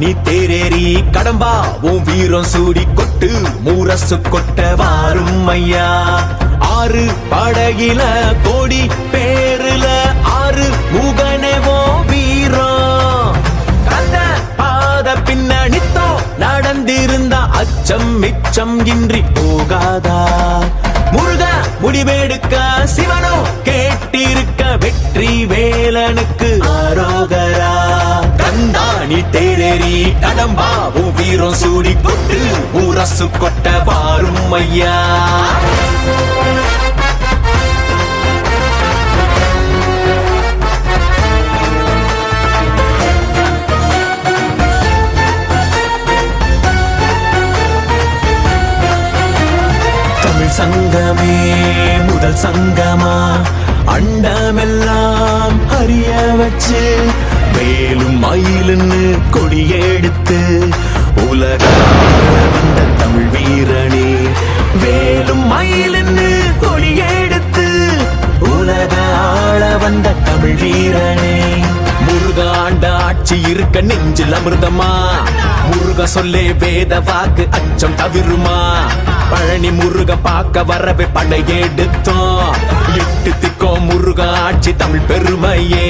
நீ தேரேறி கடம்பா உன் வீரம் சூடி கொட்டு முரசு கொட்ட வாரும் ஐயா. ஆறு படகில கோடி பேருல ஆறு முகனேவோ வீரம். கந்த பாத பின்னணித்தோ நடந்திருந்தா அச்சம் மிச்சம் இன்றி போகாதா. முருக முடிவெடுக்க சிவனோ கேட்டிருக்க வெற்றி வேலனுக்கு ஆரோகரா. கந்தாணி தேரேறி கடம்பாவும் வீரம் சூடி கொட்டு முரசு கொட்ட வாரும் ஐயா. சங்கமே முதல் சங்கமா அண்டமெல்லாம் அறிய வச்சு வேலும் மயிலுன்னு கொடியெடுத்து உலக வந்த தமிழ் வீரனே. வேலும் மயிலுன்னு கொடியெடுத்து உலக ஆள வந்த தமிழ் வீரனே. முருகாண்ட ஆட்சி இருக்க நெஞ்சில் அமிர்தமா. முருக சொல்லே வேத வாக்கு அச்சம் தவிருமா. பழனி முருக பார்க்க வரவே படையெடுத்தோம். எட்டு திக்கோ முருக ஆட்சி தமிழ் பெருமையே.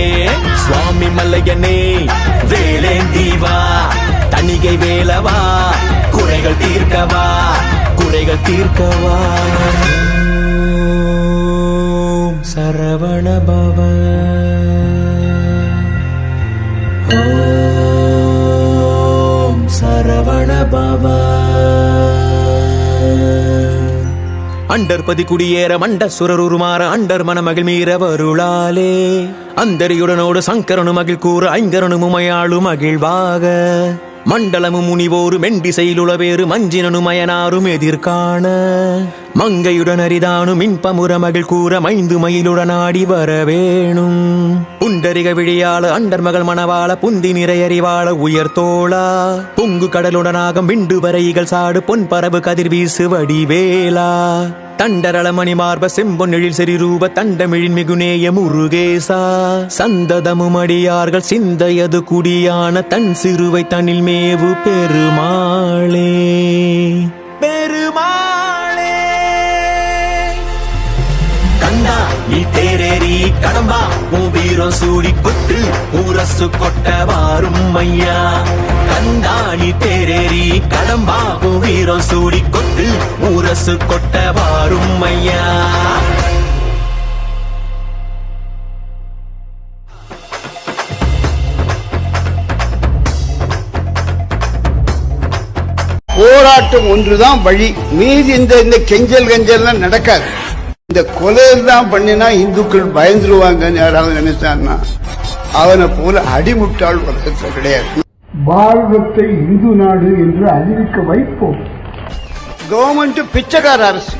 சுவாமி மல்லையனே வேலேந்தீவா தணிகை வேலவா குறைகள் தீர்க்கவா குறைகள் தீர்க்கவா. சரவண பவ ஓம் சரவண பவ. அண்டர்பதி குடியேற மண்ட சுரருமாற அண்டர் மனமகிழ் மீற வருளாலே. அந்தரியுடனோடு சங்கரனு மகிழ் கூற ஐங்கரனு முமையாளு மகிழ்வாக. மண்டலமும் முனிவோரு மெண்டிசையிலுளவேறு மஞ்சினனு மயனாரும் எதிர்காண. மங்கையுடன் அரிதானு மின்பமுற மகிழ் கூற மைந்து மயிலுடன் ஆடி வரவேணும். புண்டரிக விழியாள அண்டர் மகள் மணவாள புந்தி நிறையறிவாள உயர்த்தோளா. பொங்கு கடலுடனாக விண்டு வரைகள் சாடு பொன் பரவு கதிர் வீசு வடிவேலா. தண்டரள மணி மார்ப செம்பொன் எழில் செறி ரூப தண்டமிழின் மிகுநேய முருகேசா. சந்ததமும் அடியார்கள் சிந்தையது குடியான தன் சிறுவை தனில் மேவு பெருமாளே பெருமாளே. கந்தா நீ தேரேறி கடம்பா உன் வீரம் சூடி கொட்டு முரசு கொட்ட வாரும் ஐயா. கந்தா நீ தேரேறி கடம்பா உன் வீரம் சூடி கொட்டு முரசு கொட்ட வாரும் ஐயா. போராட்டம் ஒன்றுதான் வழி. மீதி இந்த கெஞ்சல் கஞ்சல்லாம் நடக்காது. இந்த கொலையில் தான் பண்ணினா இந்துக்கள் பயந்துருவாங்கன்னு யாராவது நினைச்சான்னா அவனை போல அடிமுட்டாள் உலகத்தில் கிடையாது. பாரதத்தை இந்து நாடு என்று அறிவிக்க வைப்போம். கவர்மெண்ட் பிச்சைக்கார அரசு,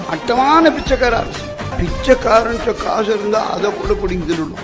மட்டமான பிச்சைக்கார அரசு. பிச்சைக்காரன் காசு இருந்தா அதை கூட பிடிங்கிடணும்.